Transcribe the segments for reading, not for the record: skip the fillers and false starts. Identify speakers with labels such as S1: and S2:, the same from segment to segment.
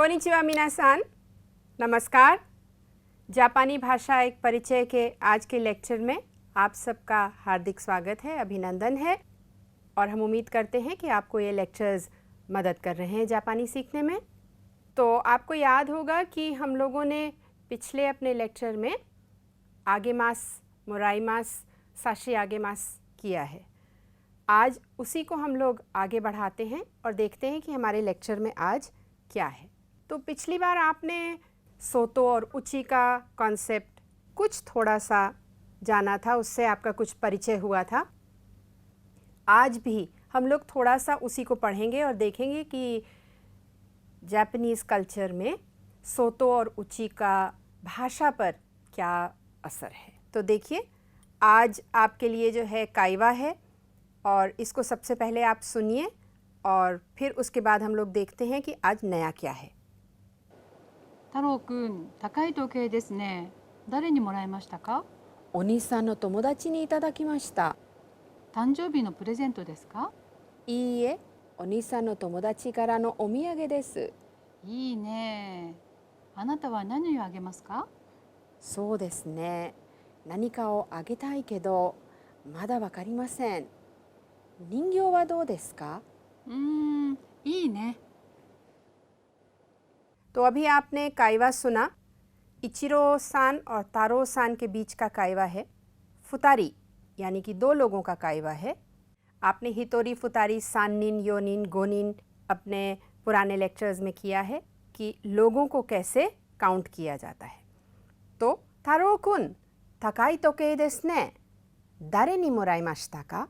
S1: Konnichiwa मिनासान, नमस्कार। जापानी भाषा एक परिचय के आज के लेक्चर में आप सबका हार्दिक स्वागत है, अभिनंदन है और हम उम्मीद करते हैं कि आपको ये लेक्चर्स मदद कर रहे हैं जापानी सीखने में। तो आपको याद होगा कि हम लोगों ने पिछले अपने लेक्चर में आगेमास, मोराइमास, साशी आगेमास किया है। आज उसी को हम लोग आगे बढ़ाते हैं और देखते हैं कि हमारे लेक्चर में आज क्या है। तो पिछली बार आपने सोतो और उची का कॉन्सेप्ट कुछ थोड़ा सा जाना था, उससे आपका कुछ परिचय हुआ था। आज भी हम लोग थोड़ा सा उसी को पढ़ेंगे और देखेंगे कि जापानीज़ कल्चर में सोतो और उची का भाषा पर क्या असर है। तो देखिए, आज आपके लिए जो है काइवा है और इसको सबसे पहले आप सुनिए और फिर उसके बाद हम लोग देखते हैं कि आज नया क्या है।
S2: 太郎くん、高い時計ですね。誰にもらいましたか？
S3: お兄さんの友達にいただきました。
S2: 誕生日のプレゼントですか？
S3: いいえ、お兄さんの友達からのお土産です。
S2: いいね。あなたは何をあげますか？
S3: そうですね。何かをあげたいけど、まだわかりません。人形はどうですか？
S2: いいね。
S1: तो अभी आपने काइवा सुना। इचिरो सान और तारो सान के बीच का काइवा है। फुतारी यानी कि दो लोगों का काइवा है। आपने हितोरी फुतारी साननिन, योनिन, गोनिन अपने पुराने लेक्चर्स में किया है कि लोगों को कैसे काउंट किया जाता है। तो तारो कुन तकाई तोके देसु ने, दारे नि मोराइमाशिता का।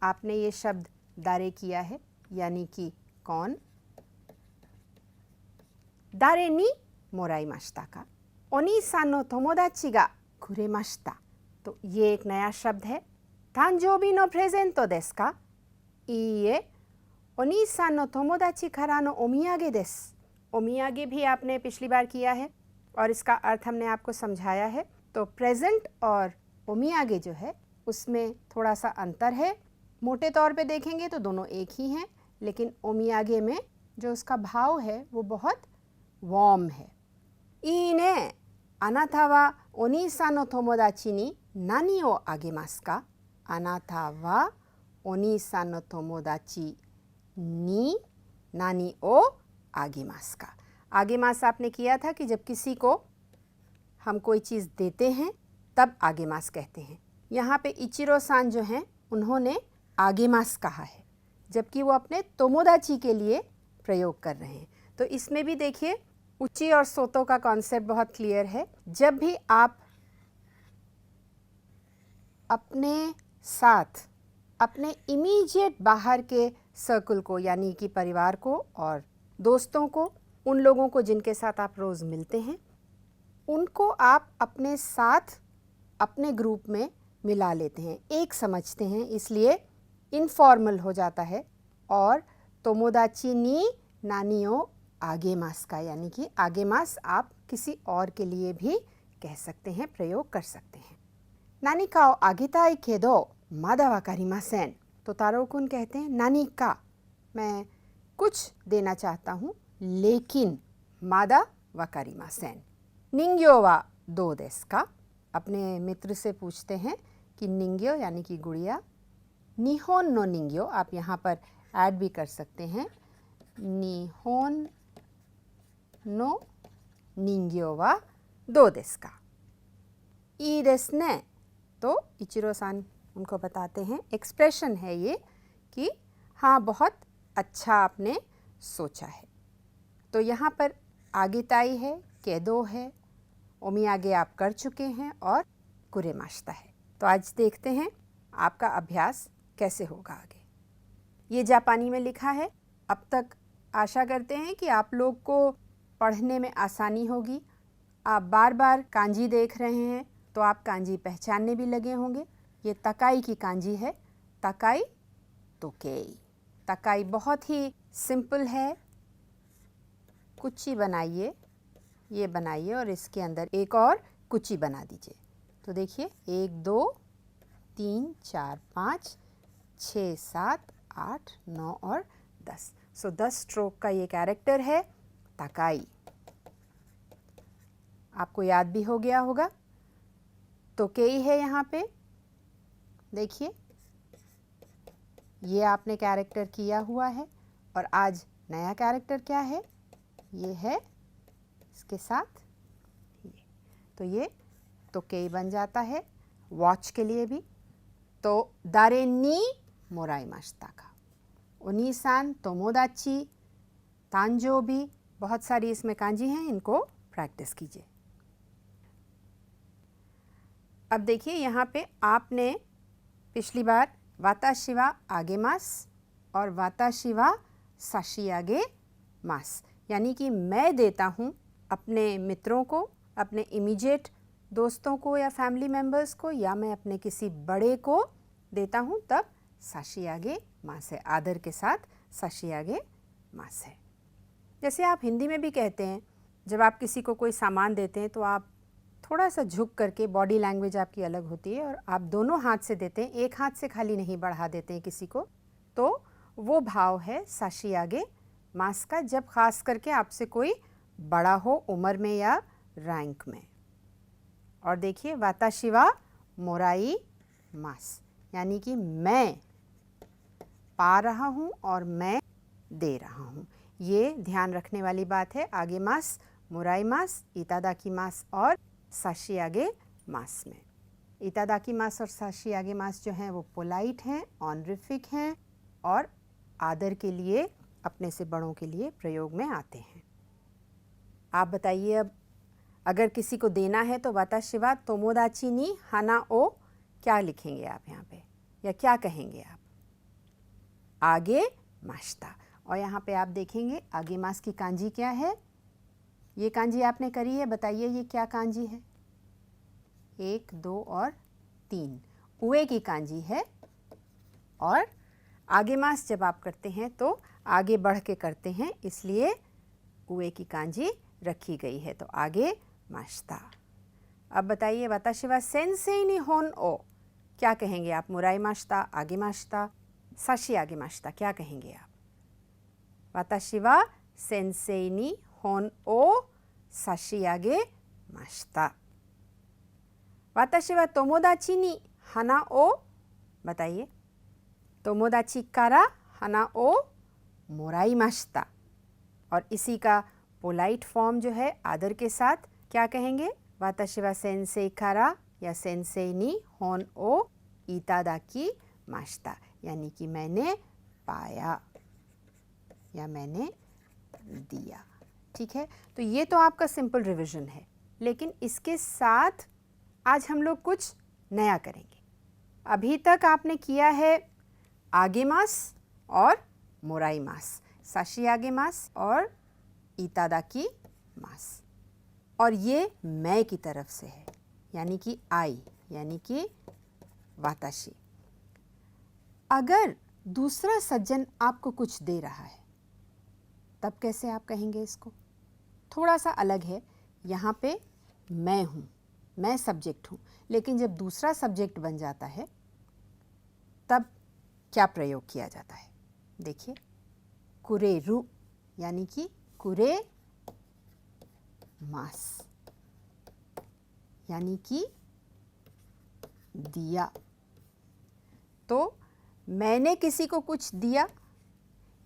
S1: आपने ये शब्द दारे किया है यानी कि कौन। दारे नि मोराइमाशिता का। ओनी-सान नो तोमोदाची गा कुरेमाशिता। तो ये एक नया शब्द है। तांजोबी नो प्रेजेंटो देसु का? इए, ओनी-सान नो तोमोदाची कारा नो ओमियागे देसु। ओमियागे भी आपने पिछली बार किया है और इसका अर्थ हमने आपको समझाया है। तो प्रेजेंट और ओमियागे जो है उसमें थोड़ा सा अंतर है। मोटे तौर पे देखेंगे तो दोनों एक ही हैं, लेकिन ओमियागे में जो उसका भाव है वो बहुत वार्म है। ई ने, आनाता वा ओनी-सान नो तोमोदाची नि नानी ओ आगेमासु का? आनाता वा ओनी-सान नो तोमोदाची नि नानी ओ आगेमासु का। आगेमास आपने किया था कि जब किसी को हम कोई चीज़ देते हैं तब आगेमास कहते हैं। यहाँ पे इचिरो सान जो हैं उन्होंने आगेमास कहा है, जबकि वो अपने तोमोदाची के लिए प्रयोग कर रहे हैं। तो इसमें भी देखिए, उची और सोतो का कॉन्सेप्ट बहुत क्लियर है। जब भी आप अपने साथ अपने इमीडिएट बाहर के सर्कल को यानी कि परिवार को और दोस्तों को, उन लोगों को जिनके साथ आप रोज़ मिलते हैं, उनको आप अपने साथ अपने ग्रुप में मिला लेते हैं, एक समझते हैं, इसलिए इनफॉर्मल हो जाता है। और तोमोदाची नी नानियो आगेमास का यानी कि आगेमास आप किसी और के लिए भी कह सकते हैं, प्रयोग कर सकते हैं। नानी का आगेताई केदो मादा वकारिमासेन। तो तारो-कुन कहते हैं नानी का, मैं कुछ देना चाहता हूँ लेकिन मादा वकारिमासेन। निंग्यो वा दो देसु का? अपने मित्र से पूछते हैं कि निंग्यो यानी कि गुड़िया। निहोन नो निंग्यो आप यहाँ पर ऐड भी कर सकते हैं। निहोन नो निंग्यो वा दो देसु का? ई देसु ने। तो इचिरो सान उनको बताते हैं, एक्सप्रेशन है ये कि हाँ बहुत अच्छा आपने सोचा है। तो यहाँ पर आगेताई है, केदो है, ओमियागे आप कर चुके हैं और कुरेमाशिता है। तो आज देखते हैं आपका अभ्यास कैसे होगा आगे। ये जापानी में लिखा है। अब तक आशा करते हैं कि आप लोग को पढ़ने में आसानी होगी। आप बार बार कांजी देख रहे हैं तो आप कांजी पहचानने भी लगे होंगे। ये तकाई की कांजी है, तकाई तोकेई। तकाई बहुत ही सिंपल है। कुची बनाइए, ये बनाइए और इसके अंदर एक और कुची बना दीजिए। तो देखिए 1 2 3 4 5 6 7 8 9 और 10। सो 10 स्ट्रोक का ये कैरेक्टर है ताकाई। आपको याद भी हो गया होगा, तोकेई है यहाँ पे, देखिए ये आपने कैरेक्टर किया हुआ है और आज नया कैरेक्टर क्या है, ये है इसके साथ ये, तो ये तोकेई बन जाता है वॉच के लिए भी। तो दारे नी मोराइमाशिता का, ओनी-सान, तोमोदाची, तांजोबी, बहुत सारी इसमें कांजी हैं, इनको प्रैक्टिस कीजिए। अब देखिए यहाँ पे आपने पिछली बार वाताशी वा आगेमास और वाताशी वा साशियागे मास, यानी कि मैं देता हूँ अपने मित्रों को, अपने इमीडिएट दोस्तों को या फैमिली मेम्बर्स को, या मैं अपने किसी बड़े को देता हूँ, तब साशियागे मास है, आदर के साथ साशियागे मास है। जैसे आप हिंदी में भी कहते हैं, जब आप किसी को कोई सामान देते हैं तो आप थोड़ा सा झुक करके, बॉडी लैंग्वेज आपकी अलग होती है और आप दोनों हाथ से देते हैं, एक हाथ से खाली नहीं बढ़ा देते हैं किसी को, तो वो भाव है साशियागे मास का, जब खास करके आपसे कोई बड़ा हो उम्र में या रैंक में। और देखिए वाताशी वा मोराई मास, यानी कि मैं पा रहा हूँ और मैं दे रहा हूँ, ये ध्यान रखने वाली बात है। आगे मास, मोराई मास, इतादाकी मास और साशियागे मास में। इतादाकी मास और साशियागे मास जो हैं वो पोलाइट हैं, ऑनरिफिक हैं और आदर के लिए, अपने से बड़ों के लिए प्रयोग में आते हैं। आप बताइए, अब अगर किसी को देना है तो वाताशी वा तोमोदाची नी हाना ओ क्या लिखेंगे आप यहाँ पे, या क्या कहेंगे आप? आगे माश्ता। और यहाँ पे आप देखेंगे आगे मास की कांजी क्या है, ये कांजी आपने करी है, बताइए ये क्या कांजी है? 1, 2 और 3 उए की कांजी है। और आगे मास जब आप करते हैं तो आगे बढ़ के करते हैं, इसलिए उए की कांजी रखी गई है, तो आगे माश्ता। अब बताइए वाताशी वा सेंसेई नी होन ओ क्या कहेंगे आप? मुराई माश्ता, आगे माश्ता, साशी आगे माश्ता, क्या कहेंगे आप? वाताशी वा सेंसेई नी होन ओ साशियागे माश्ता। वाताशी वा तोमोदाची नी हाना ओ, बताइए, तोमोदाची कारा हाना ओ मोराई माश्ता। और इसी का पोलाइट फॉर्म जो है आदर के साथ क्या कहेंगे? वाताशी वा सेंसेई कारा या सेंसेई नी होन ओ इतादाकी माश्ता, यानी कि मैंने पाया या मैंने दिया। ठीक है, तो ये तो आपका सिंपल रिवीजन है, लेकिन इसके साथ आज हम लोग कुछ नया करेंगे। अभी तक आपने किया है आगे मास और मोराई मास, साशी आगे मास और इतादाकी मास, और ये मैं की तरफ से है, यानी कि आई, यानी कि वाताशी। अगर दूसरा सज्जन आपको कुछ दे रहा है तब कैसे आप कहेंगे इसको? थोड़ा सा अलग है, यहाँ पे मैं हूँ, मैं सब्जेक्ट हूँ, लेकिन जब दूसरा सब्जेक्ट बन जाता है तब क्या प्रयोग किया जाता है? देखिए, कुरेरु, यानी कि कुरे मास, यानी कि दिया। तो मैंने किसी को कुछ दिया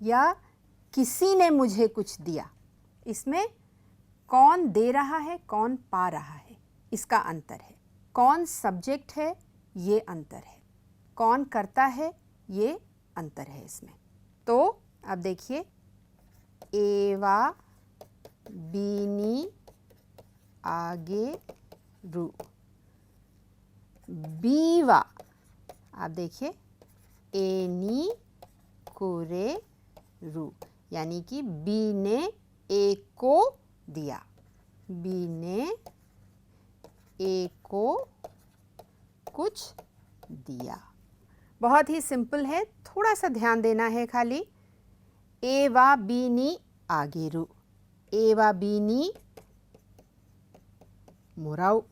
S1: या किसी ने मुझे कुछ दिया, इसमें कौन दे रहा है, कौन पा रहा है, इसका अंतर है। कौन सब्जेक्ट है, ये अंतर है। कौन करता है, ये अंतर है इसमें। तो अब देखिए, एवा बीनी आगे रू, बीवा, आप देखिए एनी कुरे रू, यानी कि बी ने ए को दिया, बी ने ए को कुछ दिया। बहुत ही सिंपल है, थोड़ा सा ध्यान देना है खाली। ए वा बी नी आगेरू, ए वा बी नी मोराउ,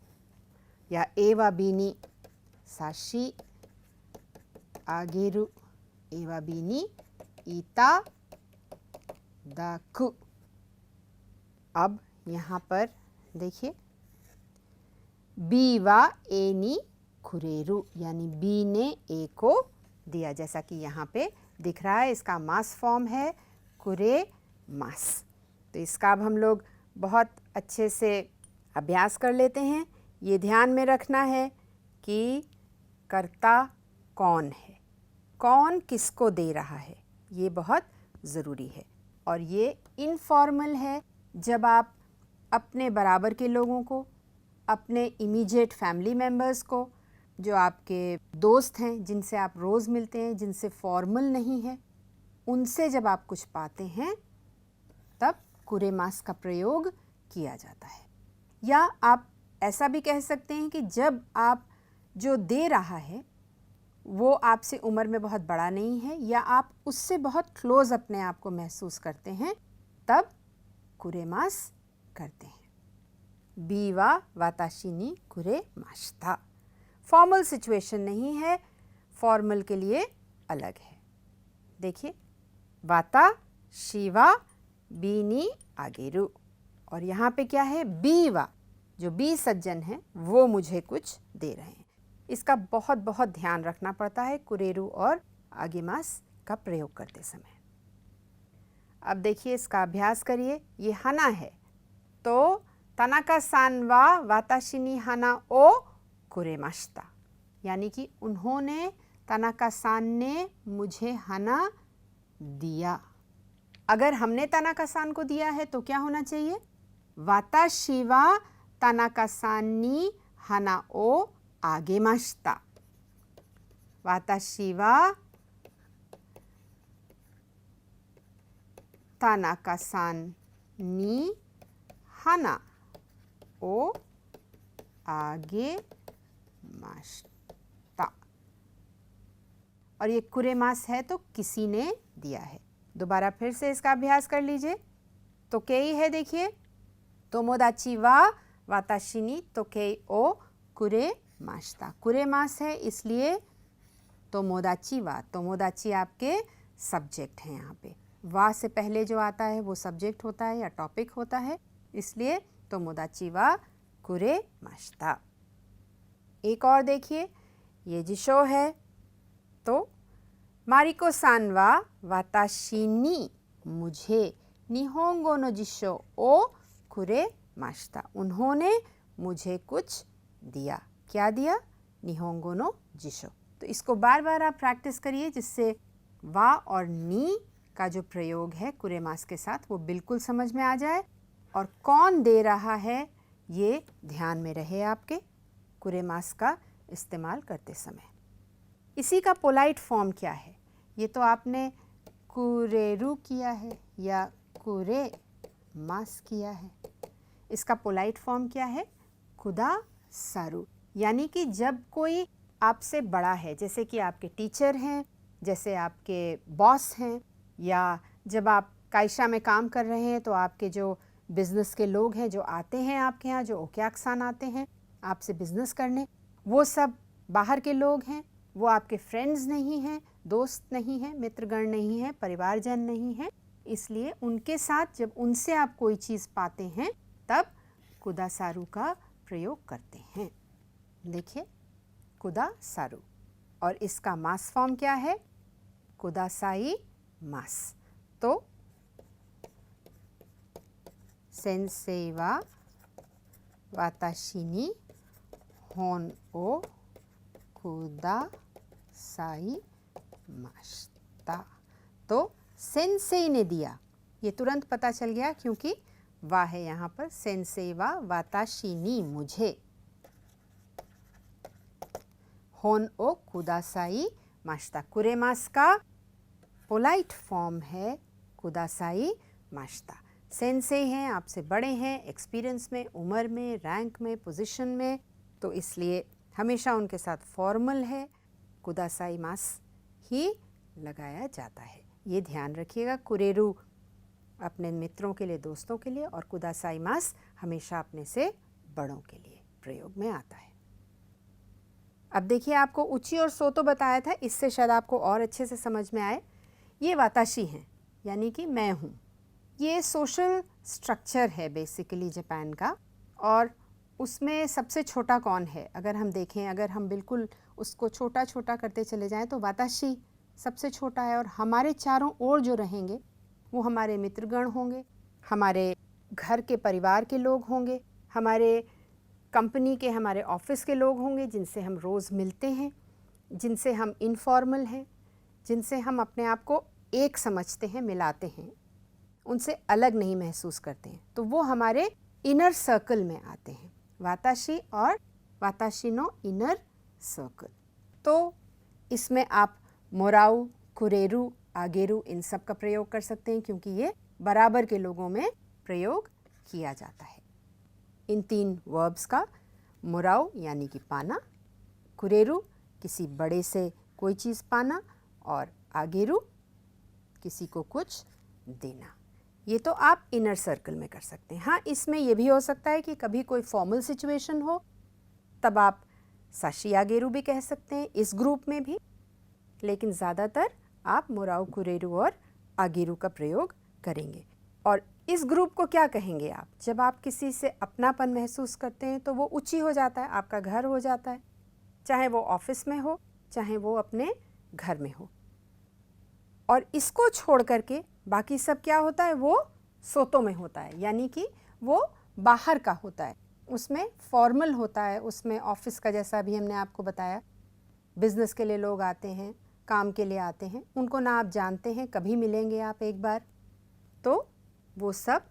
S1: या ए वा बी नी साशी आगेरू, ए वा बी नी इता दाकु। अब यहाँ पर देखिए बी वा ए नी कुरेरु यानी बी ने ए को दिया, जैसा कि यहाँ पे दिख रहा है। इसका मास फॉर्म है कुरे मास। तो इसका अब हम लोग बहुत अच्छे से अभ्यास कर लेते हैं। ये ध्यान में रखना है कि कर्ता कौन है, कौन किसको दे रहा है, ये बहुत ज़रूरी है। और ये इनफॉर्मल है जब आप अपने बराबर के लोगों को, अपने इमीडिएट फैमिली मेम्बर्स को, जो आपके दोस्त हैं जिनसे आप रोज़ मिलते हैं, जिनसे फॉर्मल नहीं है, उनसे जब आप कुछ पाते हैं तब कुरेमास का प्रयोग किया जाता है। या आप ऐसा भी कह सकते हैं कि जब आप जो दे रहा है वो आपसे उम्र में बहुत बड़ा नहीं है या आप उससे बहुत क्लोज अपने आप को महसूस करते हैं, तब कुरेमास करते हैं। बी वा वाताशी नी कुरेमाशिता। फॉर्मल सिचुएशन नहीं है, फॉर्मल के लिए अलग है। देखिए वाता शिवा बी नी आगेरु, और यहाँ पे क्या है बी वा, जो बी सज्जन है वो मुझे कुछ दे रहे हैं। इसका बहुत बहुत ध्यान रखना पड़ता है कुरेरु और आगेमास का प्रयोग करते समय। अब देखिए इसका अभ्यास करिए। ये हना है, तो तनाका सान वा वाताशी नी हना ओ कुरेमाशिता, यानी कि उन्होंने, तनाका सान ने मुझे हना दिया। अगर हमने तनाका सान को दिया है तो क्या होना चाहिए? वाताशी वा तनाका सान नी हना ओ आगेमाशिता। वाताशी वा तनाका सान नी हना ओ आगेमाशिता। और ये कुरेमास है तो किसी ने दिया है। दोबारा फिर से इसका अभ्यास कर लीजिए। तो केई है, देखिए तोमोदाची वा वाताशी नी तोकेई ओ कुरेमाशिता। कुरेमास है इसलिए तोमोदाची वा, तोमोदाची आपके सब्जेक्ट हैं। यहाँ पे वा से पहले जो आता है वो सब्जेक्ट होता है या टॉपिक होता है, इसलिए तोमोदाची वा कुरेमाशिता। एक और देखिए, ये जिशो है, तो मारिको सान वा वाताशी नी मुझे निहोंगो नो जिशो ओ कुरेमाशिता। उन्होंने मुझे कुछ दिया। क्या दिया? निहोंगो नो जिशो। तो इसको बार बार आप प्रैक्टिस करिए, जिससे वा और नी का जो प्रयोग है कुरेमास के साथ वो बिल्कुल समझ में आ जाए, और कौन दे रहा है ये ध्यान में रहे आपके कुरेमास का इस्तेमाल करते समय। इसी का पोलाइट फॉर्म क्या है? ये तो आपने कुरेरु किया है या कुरेमास किया है। इसका पोलाइट फॉर्म क्या है? कुदा सारू। यानी कि जब कोई आपसे बड़ा है, जैसे कि आपके टीचर हैं, जैसे आपके बॉस हैं, या जब आप काइशा में काम कर रहे हैं तो आपके जो बिज़नेस के लोग हैं जो आते हैं आपके यहाँ, जो ओक्याकसान आते हैं आपसे बिज़नेस करने, वो सब बाहर के लोग हैं, वो आपके फ्रेंड्स नहीं हैं, दोस्त नहीं हैं, मित्रगण नहीं हैं, परिवारजन नहीं हैं। इसलिए उनके साथ जब उनसे आप कोई चीज़ पाते हैं तब कुदासारू का प्रयोग करते हैं। देखिए कुदासारू, और इसका मास फॉर्म क्या है? कुदासाई मास। तो सेंसेई वा वाताशी नी होन ओ कुदासाई माशिता। तो सेंसेई ने दिया, ये तुरंत पता चल गया क्योंकि वा है यहाँ पर। सेंसेई वा वाताशी नी मुझे होन ओ कुदासाई माशिता। कुरेमास का पोलाइट फॉर्म है कुदासाई माशिता। सेंसेई हैं, आपसे बड़े हैं एक्सपीरियंस में, उम्र में, रैंक में, पोजीशन में, तो इसलिए हमेशा उनके साथ फॉर्मल है, कुदासाई मास ही लगाया जाता है। ये ध्यान रखिएगा। कुरेरु अपने मित्रों के लिए, दोस्तों के लिए, और कुदासाई मास हमेशा अपने से बड़ों के लिए प्रयोग में आता है। अब देखिए, आपको उची और सोतो बताया था, इससे शायद आपको और अच्छे से समझ में आए। ये वाताशी हैं, यानी कि मैं हूँ, ये सोशल स्ट्रक्चर है बेसिकली जापान का, और उसमें सबसे छोटा कौन है? अगर हम देखें, अगर हम बिल्कुल उसको छोटा छोटा करते चले जाएं तो वाताशी सबसे छोटा है, और हमारे चारों ओर जो रहेंगे वो हमारे मित्रगण होंगे, हमारे घर के परिवार के लोग होंगे, हमारे कंपनी के, हमारे ऑफिस के लोग होंगे जिनसे हम रोज़ मिलते हैं, जिनसे हम इनफॉर्मल हैं, जिनसे हम अपने आप को एक समझते हैं, मिलाते हैं, उनसे अलग नहीं महसूस करते हैं, तो वो हमारे इनर सर्कल में आते हैं, वाताशी और वाताशी नो इनर सर्कल। तो इसमें आप मोराउ, कुरेरु, आगेरु इन सब का प्रयोग कर सकते हैं, क्योंकि ये बराबर के लोगों में प्रयोग किया जाता है। इन 3 वर्ब्स का मोराउ यानी कि पाना, कुरेरु किसी बड़े से कोई चीज़ पाना, और आगेरु किसी को कुछ देना। ये तो आप इनर सर्कल में कर सकते हैं। हाँ, इसमें ये भी हो सकता है कि कभी कोई फॉर्मल सिचुएशन हो, तब आप साशी आगेरु भी कह सकते हैं इस ग्रुप में भी, लेकिन ज़्यादातर आप मोराउ, कुरेरु और आगेरु का प्रयोग करेंगे। और इस ग्रुप को क्या कहेंगे आप? जब आप किसी से अपनापन महसूस करते हैं तो वो उची हो जाता है, आपका घर हो जाता है, चाहे वो ऑफिस में हो, चाहे वो अपने घर में हो। और इसको छोड़ करके बाकी सब क्या होता है? वो सोतो में होता है, यानी कि वो बाहर का होता है, उसमें फॉर्मल होता है, उसमें ऑफिस का, जैसा अभी हमने आपको बताया, बिजनेस के लिए लोग आते हैं, काम के लिए आते हैं, उनको ना आप जानते हैं, कभी मिलेंगे आप एक बार, तो वो सब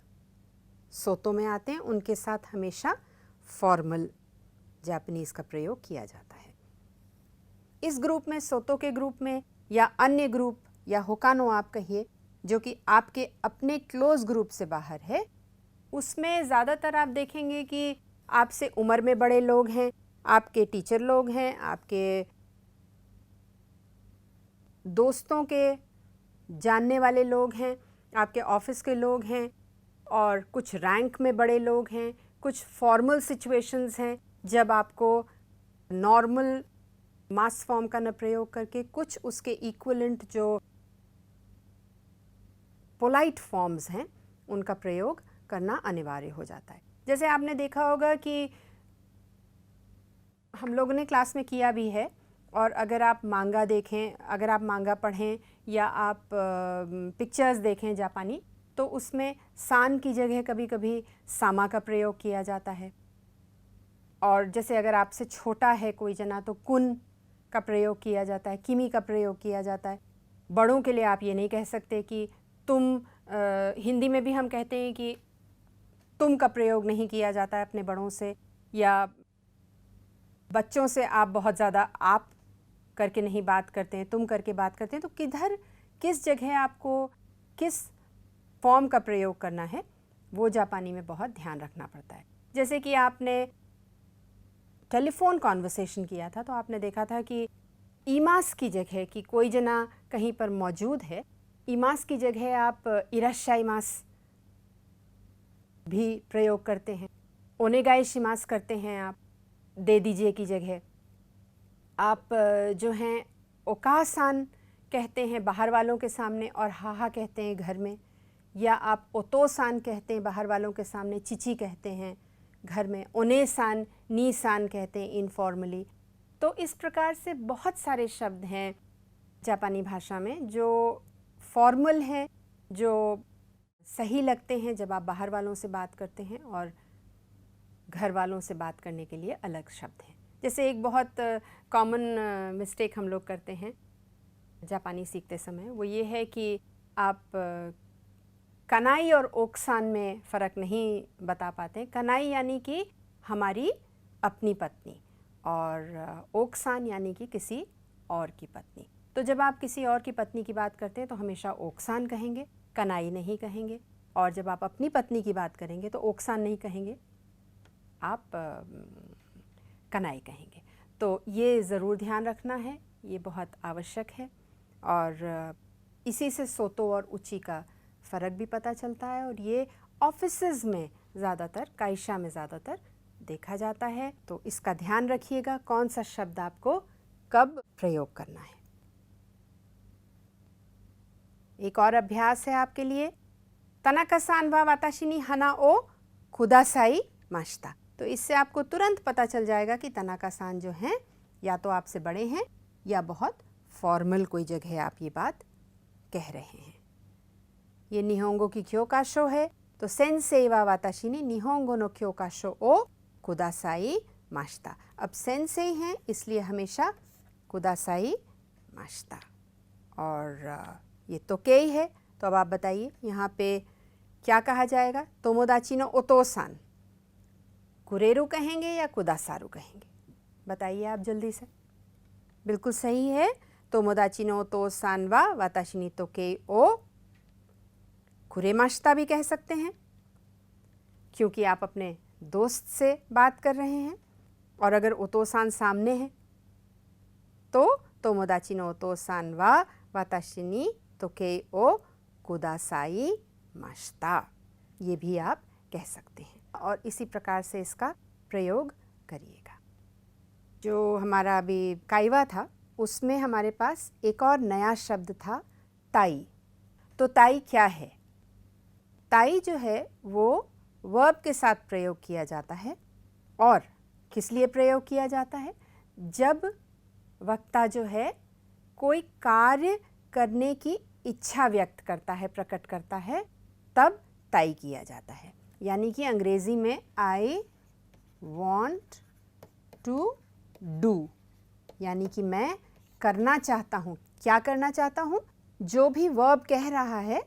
S1: सोतो में आते हैं, उनके साथ हमेशा फॉर्मल जापानीज़ का प्रयोग किया जाता है। इस ग्रुप में, सोतो के ग्रुप में, या अन्य ग्रुप या होकानो आप कहिए, जो कि आपके अपने क्लोज ग्रुप से बाहर है, उसमें ज़्यादातर आप देखेंगे कि आपसे उम्र में बड़े लोग हैं, आपके टीचर लोग हैं, आपके दोस्तों के जानने वाले लोग हैं, आपके ऑफिस के लोग हैं, और कुछ रैंक में बड़े लोग हैं, कुछ फॉर्मल सिचुएशंस हैं जब आपको नॉर्मल मास फॉर्म का न प्रयोग करके कुछ उसके इक्विवेलेंट जो पोलाइट फॉर्म्स हैं उनका प्रयोग करना अनिवार्य हो जाता है। जैसे आपने देखा होगा कि हम लोगों ने क्लास में किया भी है, और अगर आप मांगा देखें, अगर आप मांगा पढ़ें या आप पिक्चर्स देखें जापानी, तो उसमें सान की जगह कभी कभी सामा का प्रयोग किया जाता है। और जैसे अगर आपसे छोटा है कोई जना तो कुन का प्रयोग किया जाता है, किमी का प्रयोग किया जाता है। बड़ों के लिए आप ये नहीं कह सकते कि तुम, हिंदी में भी हम कहते हैं कि तुम का प्रयोग नहीं किया जाता है अपने बड़ों से, या बच्चों से आप बहुत ज़्यादा आप करके नहीं बात करते हैं, तुम करके बात करते हैं। तो किधर, किस जगह आपको किस फॉर्म का प्रयोग करना है, वो जापानी में बहुत ध्यान रखना पड़ता है। जैसे कि आपने टेलीफोन कॉन्वर्सेशन किया था, तो आपने देखा था कि ईमास की जगह, कि कोई जना कहीं पर मौजूद है, ईमास की जगह आप इराशाइमास भी प्रयोग करते हैं, ओनेगाइशिमास करते हैं आप दे दीजिए की जगह। आप जो हैं ओकासान कहते हैं बाहर वालों के सामने और हाहा कहते हैं घर में, या आप ओतोसान कहते हैं बाहर वालों के सामने, चिची कहते हैं घर में, ओनेसान, नीसान कहते हैं इनफॉर्मली। तो इस प्रकार से बहुत सारे शब्द हैं जापानी भाषा में जो फॉर्मल हैं, जो सही लगते हैं जब आप बाहर वालों से बात करते हैं, और घर वालों से बात करने के लिए अलग शब्द हैं। जैसे एक बहुत कॉमन मिस्टेक हम लोग करते हैं जापानी सीखते समय, वो ये है कि आप कनाई और ओक्सान में फ़र्क नहीं बता पाते। कनाई यानी कि हमारी अपनी पत्नी, और ओक्सान यानी कि किसी और की पत्नी। तो जब आप किसी और की पत्नी की बात करते हैं तो हमेशा ओक्सान कहेंगे, कनाई नहीं कहेंगे। और जब आप अपनी पत्नी की बात करेंगे तो ओक्सान नहीं कहेंगे, आप कनाई कहेंगे। तो ये ज़रूर ध्यान रखना है, ये बहुत आवश्यक है। और इसी से सोतो और उची का फ़र्क भी पता चलता है, और ये ऑफिसेज़ में ज़्यादातर, काइशा में ज़्यादातर देखा जाता है। तो इसका ध्यान रखिएगा कौन सा शब्द आपको कब प्रयोग करना है। एक और अभ्यास है आपके लिए। तनाका-सान वा वाताशी नि हाना ओ कुदासाई माशिता। तो इससे आपको तुरंत पता चल जाएगा कि तनाका-सान जो हैं या तो आपसे बड़े हैं या बहुत फॉर्मल कोई जगह आप ये बात कह रहे हैं। ये निहोंगो की क्योकाशो है, तो सेंसेई वा वाताशी नि निहोंगो नो क्योकाशो ओ कुदासाई माशिता। अब सेंसेई हैं इसलिए हमेशा कुदासाई माशिता। और ये तोकेई है, तो अब आप बताइए यहाँ पे क्या कहा जाएगा? तोमोदाची नो ओतोसान, कुरेरु कहेंगे या कुदासारु कहेंगे? बताइए आप जल्दी से। बिल्कुल सही है, तोमोदाची नो ओतोसान वा वाताशी नि तोकेई ओ कुरेमाशिता भी कह सकते हैं, क्योंकि आप अपने दोस्त से बात कर रहे हैं। और अगर ओतोसान सामने है तो तोमोदाची नो ओतोसान वा वाताशी नि तोकेई ओ कुदासाई माशिता, ये भी आप कह सकते हैं। और इसी प्रकार से इसका प्रयोग करिएगा। जो हमारा अभी काइवा था उसमें हमारे पास एक और नया शब्द था ताई। तो ताई क्या है? ताई जो है वो वर्ब के साथ प्रयोग किया जाता है। और किस लिए प्रयोग किया जाता है? जब वक्ता जो है कोई कार्य करने की इच्छा व्यक्त करता है, प्रकट करता है, तब ताई किया जाता है। यानी कि अंग्रेजी में आई वॉन्ट टू डू, यानी कि मैं करना चाहता हूँ। क्या करना चाहता हूँ? जो भी वर्ब कह रहा है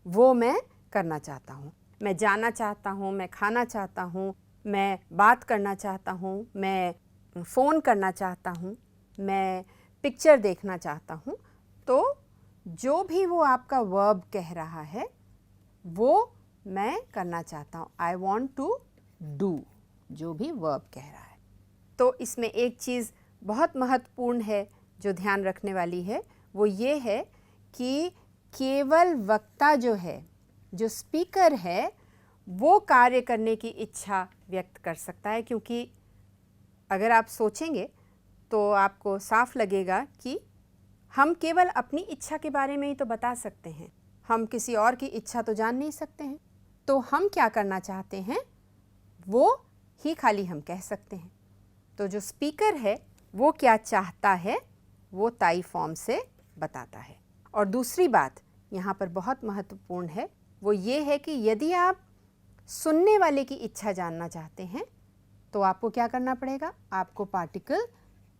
S1: वो मैं करना चाहता हूँ। मैं जाना चाहता हूँ, मैं खाना चाहता हूँ, मैं बात करना चाहता हूँ, मैं फ़ोन करना चाहता हूँ, मैं पिक्चर देखना चाहता हूँ। तो जो भी वो आपका वर्ब कह रहा है वो मैं करना चाहता हूँ। आई वॉन्ट टू डू, जो भी वर्ब कह रहा है। तो इसमें एक चीज़ बहुत महत्वपूर्ण है जो ध्यान रखने वाली है, वो ये है कि केवल वक्ता जो है, जो स्पीकर है, वो कार्य करने की इच्छा व्यक्त कर सकता है। क्योंकि अगर आप सोचेंगे तो आपको साफ लगेगा कि हम केवल अपनी इच्छा के बारे में ही तो बता सकते हैं, हम किसी और की इच्छा तो जान नहीं सकते हैं। तो हम क्या करना चाहते हैं वो ही खाली हम कह सकते हैं। तो जो स्पीकर है वो क्या चाहता है वो ताई फॉर्म से बताता है। और दूसरी बात यहाँ पर बहुत महत्वपूर्ण है, वो ये है कि यदि आप सुनने वाले की इच्छा जानना चाहते हैं तो आपको क्या करना पड़ेगा? आपको पार्टिकल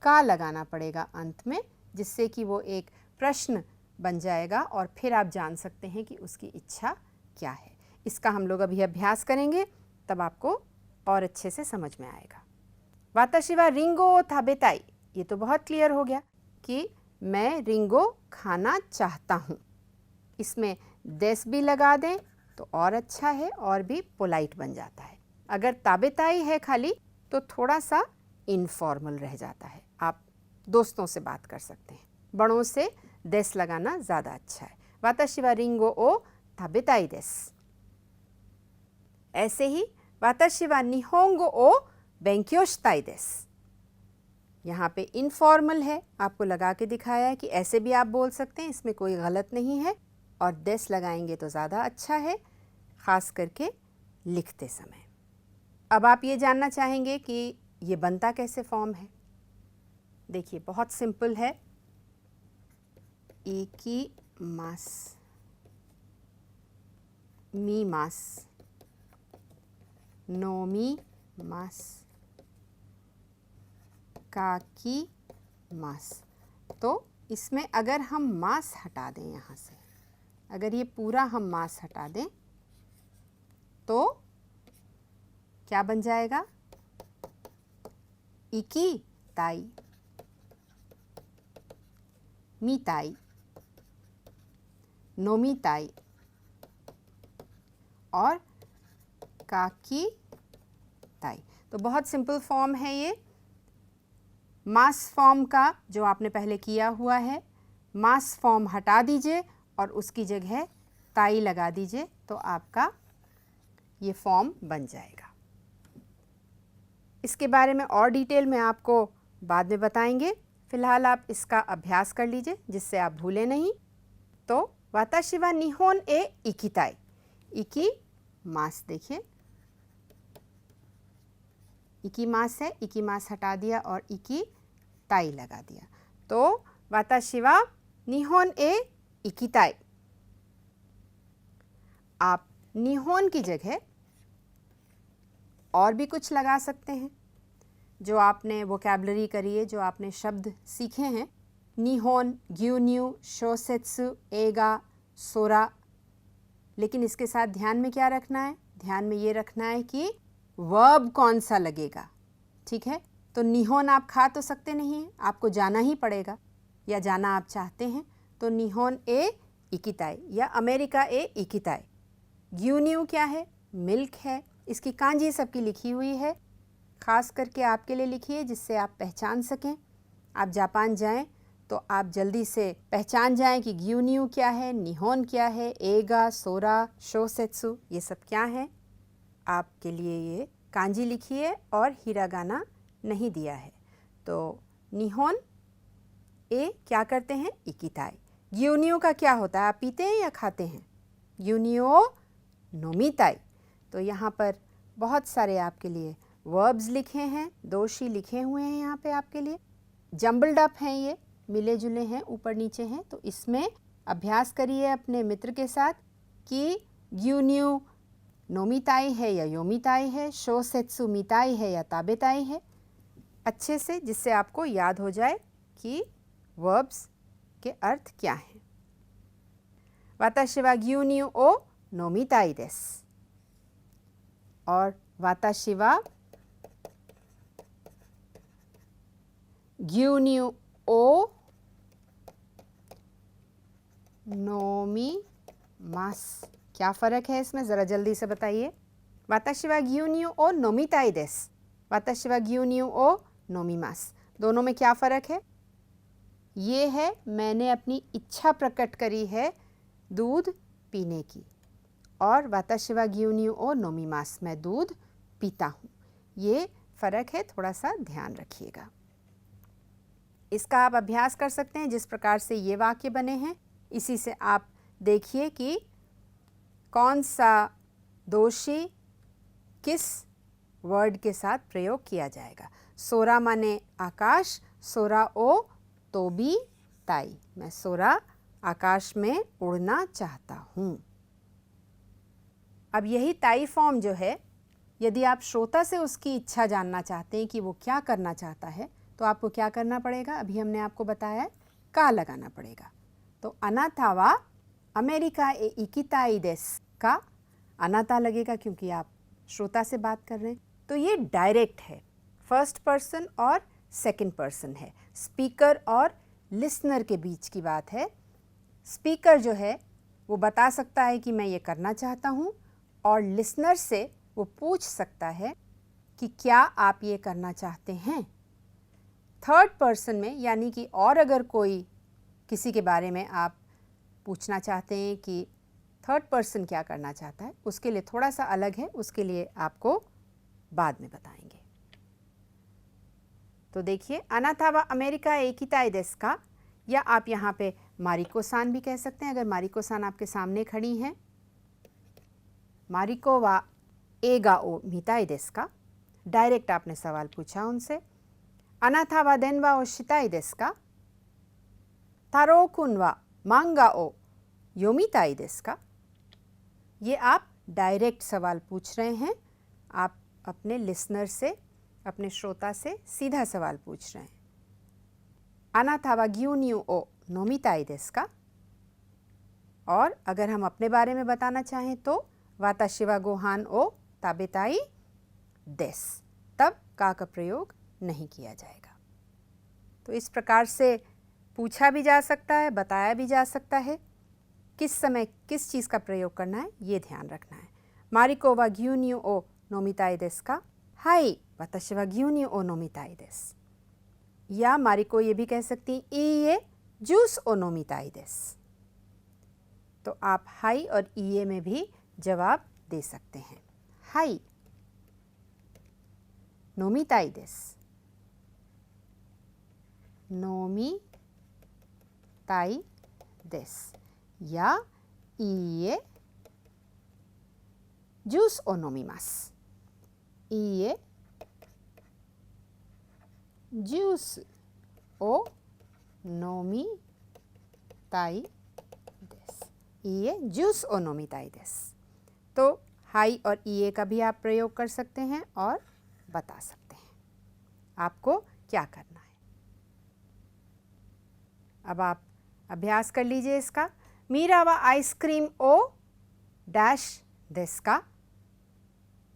S1: का लगाना पड़ेगा अंत में, जिससे कि वो एक प्रश्न बन जाएगा और फिर आप जान सकते हैं कि उसकी इच्छा क्या है। इसका हम लोग अभी अभ्यास करेंगे, तब आपको और अच्छे से समझ में आएगा। वाताशी वा रिंगो ओ ताबेताई, ये तो बहुत क्लियर हो गया कि मैं रिंगो खाना चाहता हूँ। इसमें देस भी लगा दें तो और अच्छा है और भी पोलाइट बन जाता है। अगर ताबेताई है खाली तो थोड़ा सा इनफॉर्मल रह जाता है। आप दोस्तों से बात कर सकते हैं, बड़ों से देस लगाना ज़्यादा अच्छा है। वाताशी वा रिंगो ओ ताबेताई देसु। ऐसे ही वाताशी वा निहोंगो ओ बेंक्यो शिताई देसु। यहाँ पे इनफॉर्मल है, आपको लगा के दिखाया है कि ऐसे भी आप बोल सकते हैं, इसमें कोई गलत नहीं है। और देस लगाएंगे तो ज़्यादा अच्छा है, ख़ास करके लिखते समय। अब आप ये जानना चाहेंगे कि ये बनता कैसे फॉर्म है। देखिए बहुत सिंपल है। इकी मास, मी मास, नोमी मास, काकी मास। तो इसमें अगर हम मास हटा दें, यहाँ से अगर ये पूरा हम मास हटा दें तो क्या बन जाएगा? इकी ताई, मी ताई, नोमी ताई और काकी ताई। तो बहुत सिंपल फॉर्म है ये। मास फॉर्म का जो आपने पहले किया हुआ है, मास फॉर्म हटा दीजिए और उसकी जगह ताई लगा दीजिए, तो आपका ये फॉर्म बन जाएगा। इसके बारे में और डिटेल में आपको बाद में बताएंगे। फ़िलहाल आप इसका अभ्यास कर लीजिए जिससे आप भूलें नहीं। तो वाताशी वा निहोन ए इकिताई, इकी मास, देखिए इकी मास है, इकी मास हटा दिया और इकी ताई लगा दिया। तो वाताशी वा निहोन ए इकिताई। आप निहोन की जगह और भी कुछ लगा सकते हैं जो आपने वोकैबुलरी करी है, जो आपने शब्द सीखे हैं। निहोन, ग्यून्यू, शोसेत्सु, एगा, सोरा। लेकिन इसके साथ ध्यान में क्या रखना है? ध्यान में ये रखना है कि वर्ब कौन सा लगेगा, ठीक है। तो निहोन आप खा तो सकते नहीं हैं, आपको जाना ही पड़ेगा, या जाना आप चाहते हैं तो निहोन ए इकिताई या अमेरिका ए इकिताई। ग्यून्यू क्या है? मिल्क है। इसकी कांजी सबकी लिखी हुई है, खास करके आपके लिए लिखी है जिससे आप पहचान सकें। आप जापान जाएं तो आप जल्दी से पहचान जाएं कि ग्यून्यू क्या है, निहोन क्या है, एगा, सोरा, शोसेत्सु ये सब क्या है। आपके लिए ये कांजी लिखी है और हिरागाना नहीं दिया है। तो निहोन ए क्या करते हैं? इकिताई। ग्यून्यू का क्या होता है? आप पीते हैं या खाते हैं? ग्यून्यू नोमिताई। तो यहाँ पर बहुत सारे आपके लिए वर्ब्स लिखे हैं, दोषी लिखे हुए हैं यहाँ पे आपके लिए। जम्बल्ड अप हैं, ये मिले जुले हैं, ऊपर नीचे हैं। तो इसमें अभ्यास करिए अपने मित्र के साथ कि ग्यून्यू नोमिताई है या योमिताई है, शोसेत्सु मिताई है या ताबेताई है, अच्छे से, जिससे आपको याद हो जाए कि वर्ब्स के अर्थ क्या हैं। वाताशी वा ग्यून्यू ओ नोमिताई देसु और वाताशी वा ग्यून्यू ओ नोमिमासु। क्या फ़र्क है इसमें? ज़रा जल्दी से बताइए। वाताशी वा ग्यून्यू ओ नोमिताई देसु, वाताशी वा ग्यून्यू ओ नोमिमासु, दोनों में क्या फ़र्क है? ये है मैंने अपनी इच्छा प्रकट करी है दूध पीने की, और वाताशी वा ग्यून्यू ओ नोमिमासु, मैं दूध पीता हूँ। ये फ़र्क है, थोड़ा सा ध्यान रखिएगा। इसका आप अभ्यास कर सकते हैं जिस प्रकार से ये वाक्य बने हैं, इसी से आप देखिए कि कौन सा दोषी किस वर्ड के साथ प्रयोग किया जाएगा। सोरा माने आकाश, सोरा ओ तोबी ताई, मैं सोरा आकाश में उड़ना चाहता हूँ। अब यही ताई फॉर्म जो है, यदि आप श्रोता से उसकी इच्छा जानना चाहते हैं कि वो क्या करना चाहता है, तो आपको क्या करना पड़ेगा? अभी हमने आपको बताया है, का लगाना पड़ेगा। तो अनाथा वा अमेरिका ए इकिताई देसु का अनाथा लगेगा क्योंकि आप श्रोता से बात कर रहे हैं। तो ये डायरेक्ट है, फर्स्ट पर्सन और सेकंड पर्सन है, स्पीकर और लिसनर के बीच की बात है। स्पीकर जो है वो बता सकता है कि मैं ये करना चाहता हूँ, और लिसनर से वो पूछ सकता है कि क्या आप ये करना चाहते हैं। थर्ड पर्सन में, यानी कि और अगर कोई किसी के बारे में आप पूछना चाहते हैं कि थर्ड पर्सन क्या करना चाहता है, उसके लिए थोड़ा सा अलग है, उसके लिए आपको बाद में बताएंगे। तो देखिए, अनाथा वा अमेरिका एकिताई देसु का, या आप यहाँ पे मारिको सान भी कह सकते हैं अगर मारिको सान आपके सामने खड़ी हैं। मारिको वा एगा ओ मिताई देसु का, डायरेक्ट आपने सवाल पूछा उनसे। अनाथा वा देनवा ओ शिताई देसु का, तारो कुन वा मांगा ओ योमिताई देसु का, ये आप डायरेक्ट सवाल पूछ रहे हैं, आप अपने लिसनर से, अपने श्रोता से सीधा सवाल पूछ रहे हैं। अनाथा वा ग्यून्यू ओ नोमिताई देसु का, और अगर हम अपने बारे में बताना चाहें तो वाताशी वा गोहान ओ ताबेताई देसु, तब का प्रयोग नहीं किया जाएगा। तो इस प्रकार से पूछा भी जा सकता है, बताया भी जा सकता है, किस समय किस चीज़ का प्रयोग करना है ये ध्यान रखना है। मारिको वा ग्यून्यू ओ नोमिताई देसु का, हाई वाताशी वा ग्यून्यू ओ नोमिताई देसु। या मारिको ये भी कह सकती हैं, इए जूस ओ नोमिताई देसु। तो आप हाई और इए में भी जवाब दे सकते हैं। हाई नोमिताई देसु, नोमिताई देसु, या इए ジュースを飲みます。いいえ、ジュースを飲みたいです。いいえ、ジュースを飲みたいです。तो हाई और ई का भी आप प्रयोग कर सकते हैं और बता सकते हैं आपको क्या करना है। अब आप अभ्यास कर लीजिए इसका। मीरा व आइसक्रीम ओ डैश दिस का।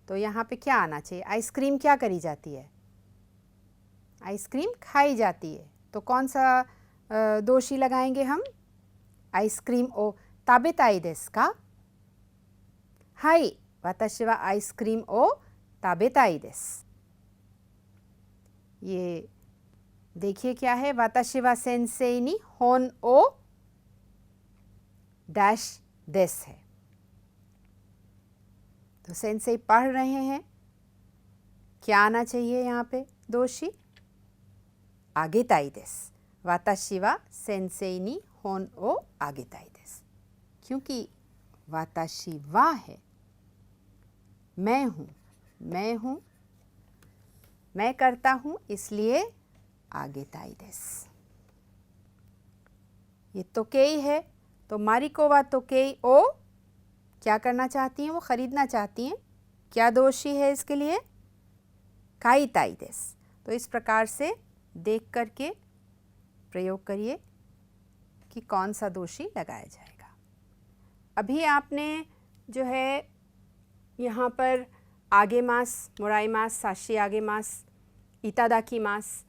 S1: तो यहाँ पे क्या आना चाहिए? आइसक्रीम क्या करी जाती है? आइसक्रीम खाई जाती है। तो कौन सा दोषी लगाएंगे हम? आइसक्रीम ओ ताबेताई देस का। हाई वाताशी वा आइसक्रीम ओ ताबेताई देस। ये देखिए क्या है? वाताशी वा सेंसेई नी होन ओ डैश देस है। तो सेंसेई पढ़ रहे हैं। क्या आना चाहिए यहाँ पे दोषी? आगेताई देस। वाताशी वा सेंसेई नी होन ओ आगेताई देस। क्योंकि वाताशी वा है, मैं हूँ, मैं करता हूँ, इसलिए आगेताई देस। ये तोकेई है, तो मारिको वा तोकेई ओ क्या करना चाहती हैं? वो खरीदना चाहती हैं। क्या दोषी है इसके लिए? काईताई देस। तो इस प्रकार से देख करके प्रयोग करिए कि कौन सा दोषी लगाया जाएगा। अभी आपने जो है यहाँ पर आगे मास, मोराई मास, साशी आगे मास, इतादाकी मास,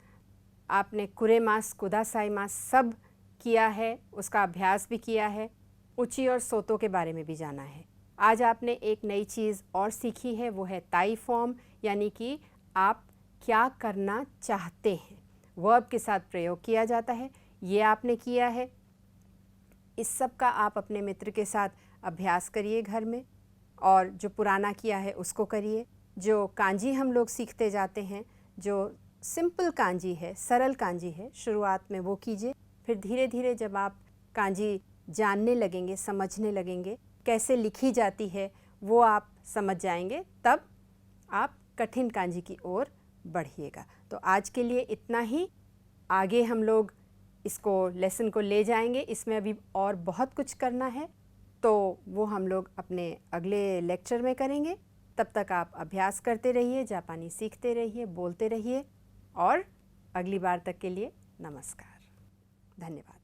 S1: आपने कुरे मास, कुदासाई मास सब किया है, उसका अभ्यास भी किया है। उची और सोतो के बारे में भी जाना है। आज आपने एक नई चीज़ और सीखी है, वो है ताई फॉर्म, यानी कि आप क्या करना चाहते हैं, वर्ब के साथ प्रयोग किया जाता है। ये आपने किया है। इस सब का आप अपने मित्र के साथ अभ्यास करिए घर में, और जो पुराना किया है उसको करिए। जो कांजी हम लोग सीखते जाते हैं, जो सिंपल कांजी है, सरल कांजी है, शुरुआत में वो कीजिए। फिर धीरे धीरे जब आप कांजी जानने लगेंगे, समझने लगेंगे, कैसे लिखी जाती है वो आप समझ जाएंगे, तब आप कठिन कांजी की ओर बढ़िएगा। तो आज के लिए इतना ही। आगे हम लोग इसको लेसन को ले जाएंगे। इसमें अभी और बहुत कुछ करना है, तो वो हम लोग अपने अगले लेक्चर में करेंगे। तब तक आप अभ्यास करते रहिए, जापानी सीखते रहिए, बोलते रहिए, और अगली बार तक के लिए नमस्कार, धन्यवाद।